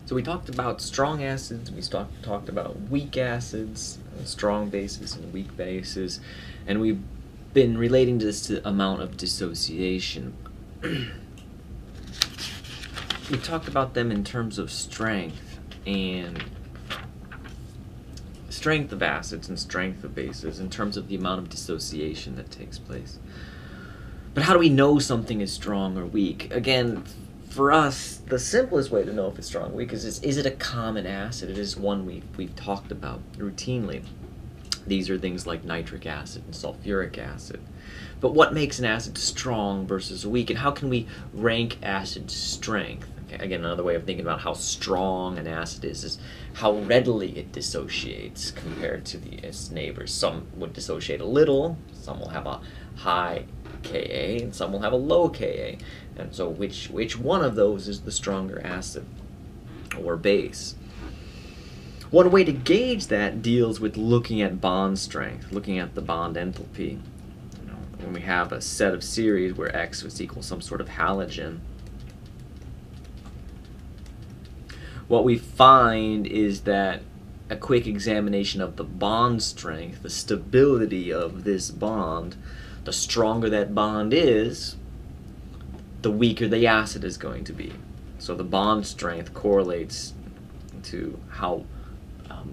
So we talked about strong acids, we talked about weak acids, strong bases and weak bases, and we've been relating this to amount of dissociation. We talked about them in terms of strength and strength of acids and strength of bases in terms of the amount of dissociation that takes place. But how do we know something is strong or weak? Again, for us, the simplest way to know if it's strong or weak is it a common acid? It is one we've talked about routinely. These are things like nitric acid and sulfuric acid. But what makes an acid strong versus weak, and how can we rank acid strength? Okay, again, another way of thinking about how strong an acid is how readily it dissociates compared to its neighbors. Some would dissociate a little, some will have a high Ka, and some will have a low Ka. And so which one of those is the stronger acid or base? One way to gauge that deals with looking at bond strength, looking at the bond enthalpy. When we have a set of series where X is equal to some sort of halogen, what we find is that a quick examination of the bond strength, the stability of this bond, the stronger that bond is, the weaker the acid is going to be. So the bond strength correlates to how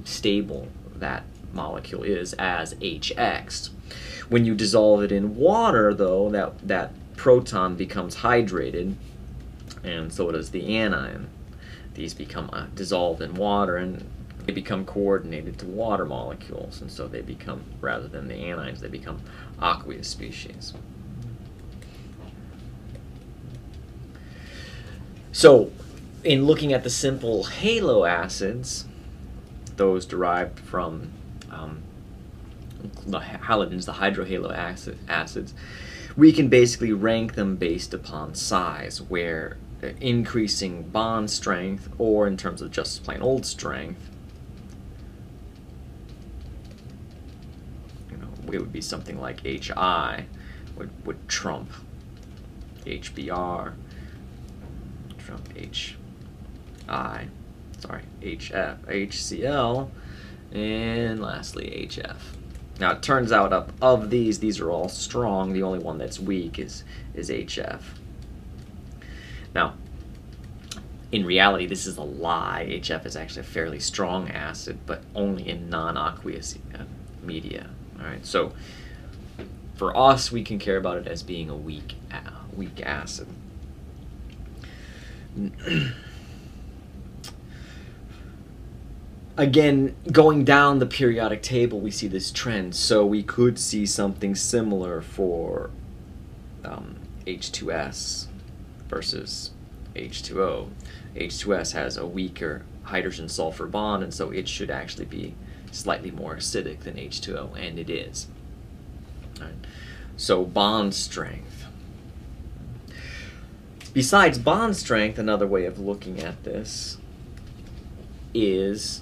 stable that molecule is as HX. When you dissolve it in water, though, that proton becomes hydrated, and so does the anion. These become dissolved in water, and they become coordinated to water molecules, and so they become, rather than the anions, they become aqueous species. So, in looking at the simple halo acids, those derived from the halogens, the hydrohalo acids, we can basically rank them based upon size, where increasing bond strength, or in terms of just plain old strength, it would be something like HI would trump HBr, trump HF, HCl, and lastly HF. Now it turns out of these are all strong. The only one that's weak is HF. Now, in reality, this is a lie. HF is actually a fairly strong acid, but only in non-aqueous media. All right, so for us, we can care about it as being a weak acid. Again, going down the periodic table, we see this trend. So we could see something similar for H2S versus H2O. H2S has a weaker hydrogen-sulfur bond, and so it should actually be slightly more acidic than H2O, and it is. All right. So bond strength. Besides bond strength, another way of looking at this is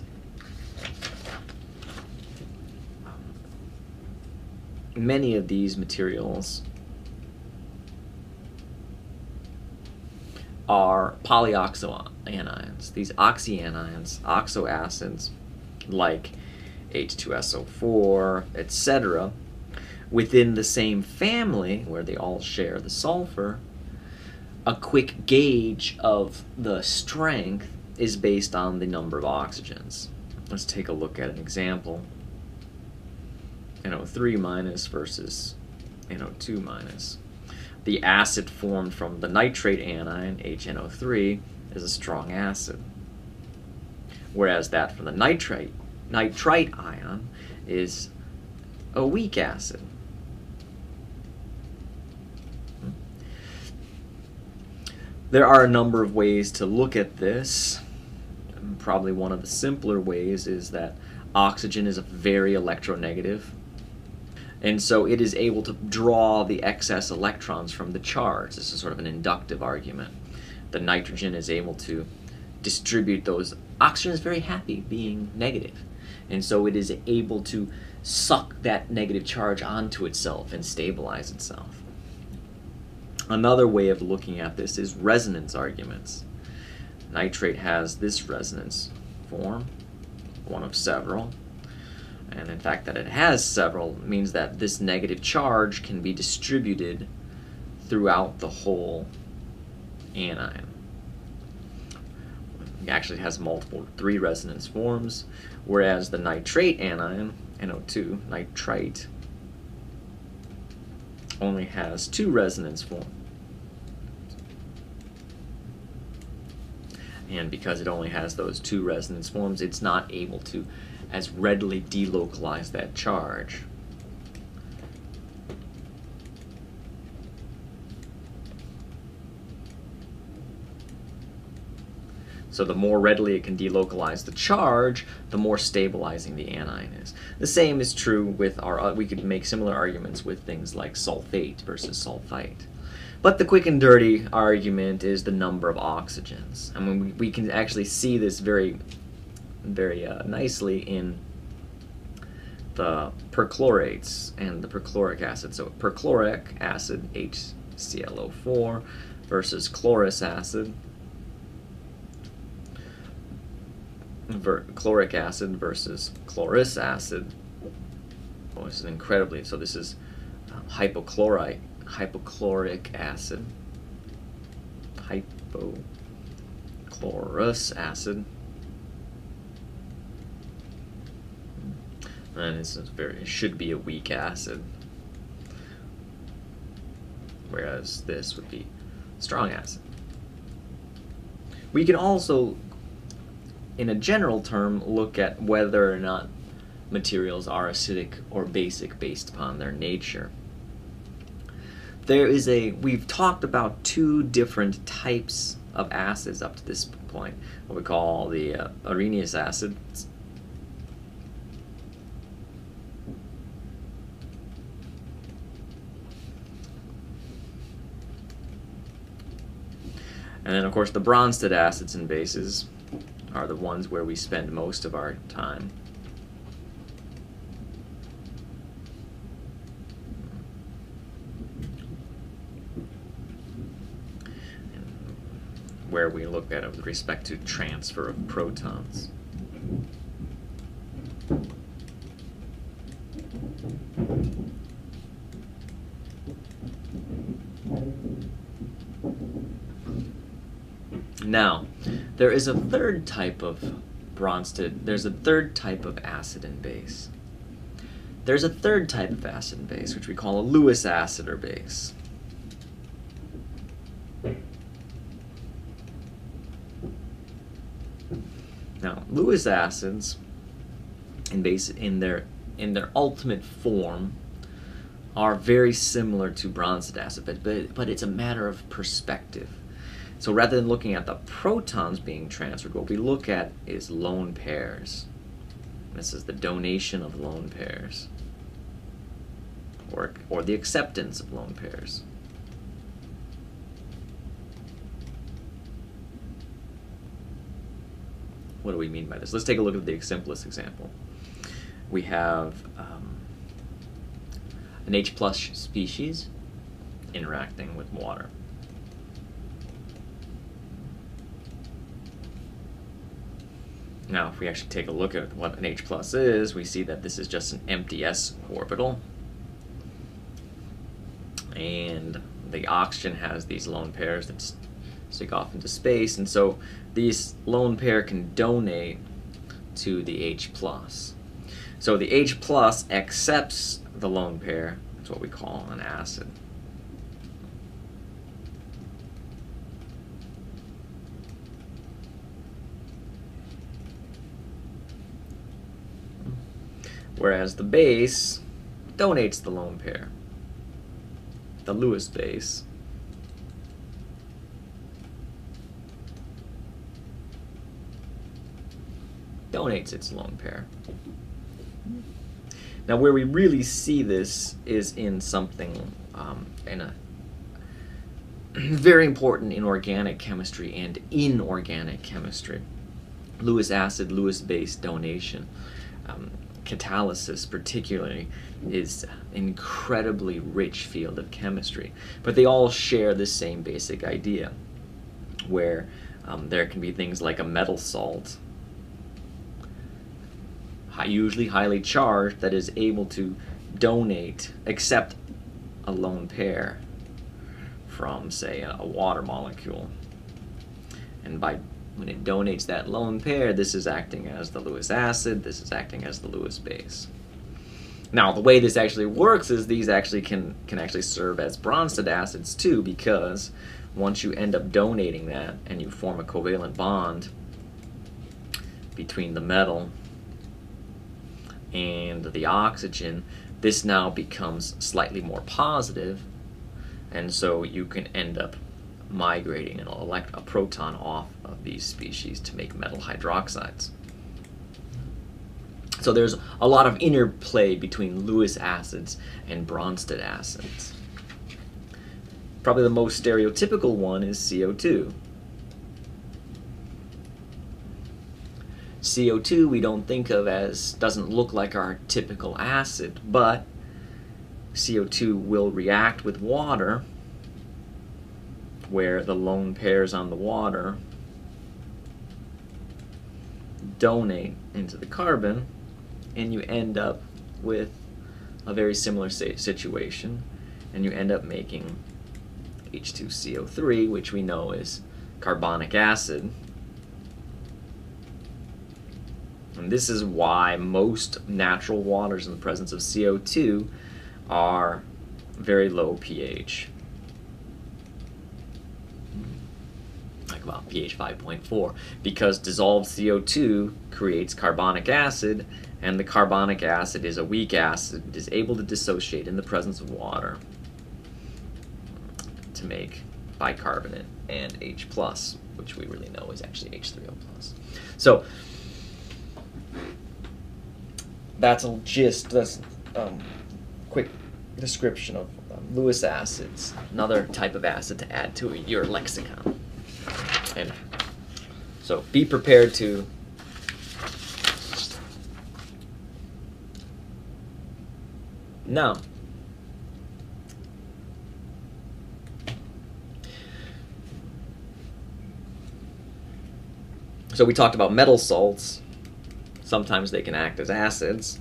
many of these materials are polyoxoanions. These oxyanions, oxoacids, like H2SO4, etc., within the same family, where they all share the sulfur, a quick gauge of the strength is based on the number of oxygens. Let's take a look at an example. NO3 minus versus NO2 minus. The acid formed from the nitrate anion, HNO3, is a strong acid, whereas that from the nitrite ion is a weak acid. There are a number of ways to look at this. Probably one of the simpler ways is that oxygen is very electronegative, and so it is able to draw the excess electrons from the charge. This is sort of an inductive argument. The nitrogen is able to distribute those. Oxygen is very happy being negative, and so it is able to suck that negative charge onto itself and stabilize itself. Another way of looking at this is resonance arguments. Nitrate has this resonance form, one of several. And in fact that it has several means that this negative charge can be distributed throughout the whole anion. It actually has multiple 3 resonance forms, whereas the nitrate anion, NO2, nitrite, only has 2 resonance forms. And because it only has those 2 resonance forms, it's not able to as readily delocalize that charge. So the more readily it can delocalize the charge, the more stabilizing the anion is. The same is true with we could make similar arguments with things like sulfate versus sulfite. But the quick and dirty argument is the number of oxygens. I mean, we can actually see this very nicely in the perchlorates and the perchloric acid. So perchloric acid, HClO4, versus chlorous acid, chloric acid versus chlorous acid. Oh, this is incredibly, so this is hypochloric acid, hypochlorous acid, and it should be a weak acid, whereas this would be strong acid. We can also, in a general term, look at whether or not materials are acidic or basic based upon their nature. We've talked about 2 different types of acids up to this point, what we call the areneous acids and then of course the Bronsted acids and bases are the ones where we spend most of our time. Where we look at it with respect to transfer of protons. Now, there is a third type of Bronsted, there's a third type of acid and base. There's a third type of acid and base, which we call a Lewis acid or base. Now, Lewis acids and base in their ultimate form are very similar to Bronsted acid, but it's a matter of perspective. So rather than looking at the protons being transferred, what we look at is lone pairs. This is the donation of lone pairs, or the acceptance of lone pairs. What do we mean by this? Let's take a look at the simplest example. We have an H+ species interacting with water. Now, if we actually take a look at what an H+ is, we see that this is just an empty s orbital. And the oxygen has these lone pairs that stick off into space, and so these lone pair can donate to the H+. So the H+ accepts the lone pair. That's what we call an acid. Whereas the base donates the lone pair. The Lewis base donates its lone pair. Now, where we really see this is in something very important in organic chemistry and inorganic chemistry. Lewis acid, Lewis base donation. Catalysis particularly is an incredibly rich field of chemistry, but they all share the same basic idea, where There can be things like a metal salt, usually highly charged, that is able to accept a lone pair from, say, a water molecule. And when it donates that lone pair, this is acting as the Lewis acid, this is acting as the Lewis base. Now, the way this actually works is these actually can actually serve as Bronsted acids too, because once you end up donating that and you form a covalent bond between the metal and the oxygen, this now becomes slightly more positive, and so you can end up migrating a proton off of these species to make metal hydroxides. So there's a lot of interplay between Lewis acids and Bronsted acids. Probably the most stereotypical one is CO2. CO2 we don't think of as, doesn't look like our typical acid, but CO2 will react with water, where the lone pairs on the water donate into the carbon, and you end up with a very similar situation, and you end up making H2CO3, which we know is carbonic acid. And this is why most natural waters in the presence of CO2 are very low pH, like about pH 5.4, because dissolved CO2 creates carbonic acid, and the carbonic acid is a weak acid. It is able to dissociate in the presence of water to make bicarbonate and H+, which we really know is actually H3O+. So that's a quick description of Lewis acids, another type of acid to add to your lexicon. And so be prepared to now. So we talked about metal salts. Sometimes they can act as acids,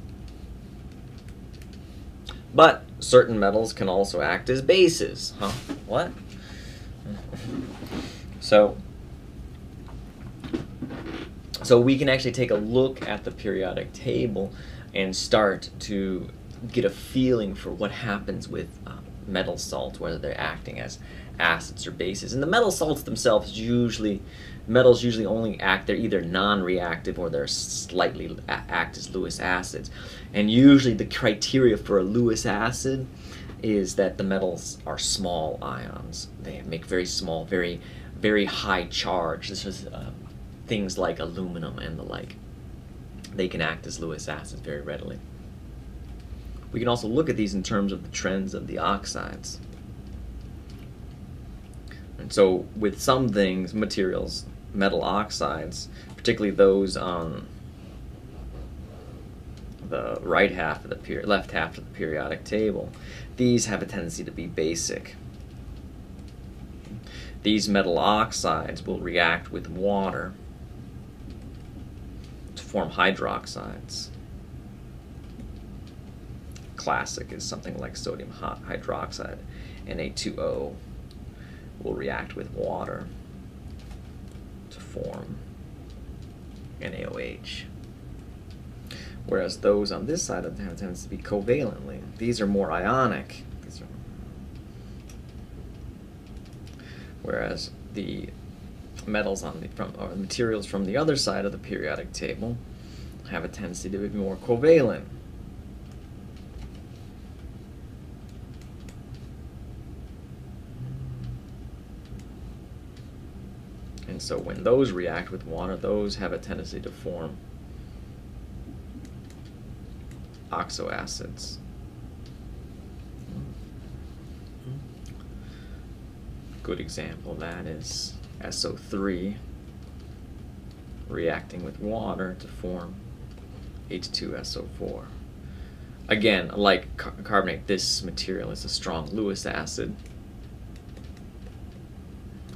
but certain metals can also act as bases. Huh? What? So we can actually take a look at the periodic table and start to get a feeling for what happens with metal salts, whether they're acting as acids or bases. And the metal salts themselves metals usually only act, they're either non-reactive or they're slightly act as Lewis acids. And usually the criteria for a Lewis acid is that the metals are small ions. They make very small, very, very high charge. This is things like aluminum and the like. They can act as Lewis acids very readily. We can also look at these in terms of the trends of the oxides. And so with some things, materials, metal oxides, particularly those on the left half of the periodic table, these have a tendency to be basic. These metal oxides will react with water to form hydroxides. Classic is something like sodium hydroxide, Na2O, will react with water to form NaOH. Whereas those on this side of the tends to be covalently. These are more ionic. Whereas the metals or the materials from the other side of the periodic table have a tendency to be more covalent. And so when those react with water, those have a tendency to form oxoacids. Good example of that is SO3 reacting with water to form H2SO4. Again, like carbonate, this material is a strong Lewis acid.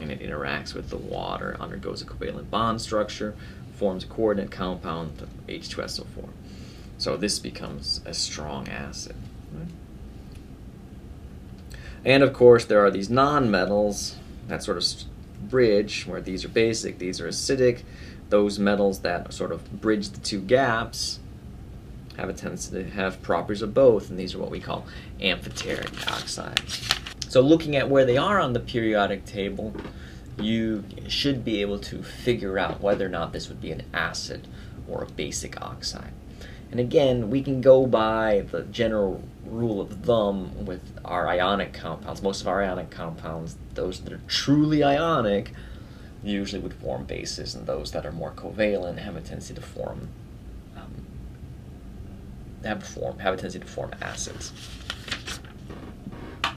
and it interacts with the water, undergoes a covalent bond structure, forms a coordinate compound, H2SO4. So this becomes a strong acid. And of course, there are these nonmetals that sort of bridge, where these are basic, these are acidic. Those metals that sort of bridge the two gaps have a tendency to have properties of both, and these are what we call amphoteric oxides. So looking at where they are on the periodic table, you should be able to figure out whether or not this would be an acid or a basic oxide. And again, we can go by the general rule of thumb with our ionic compounds. Most of our ionic compounds, those that are truly ionic, usually would form bases, and those that are more covalent have a tendency to form acids.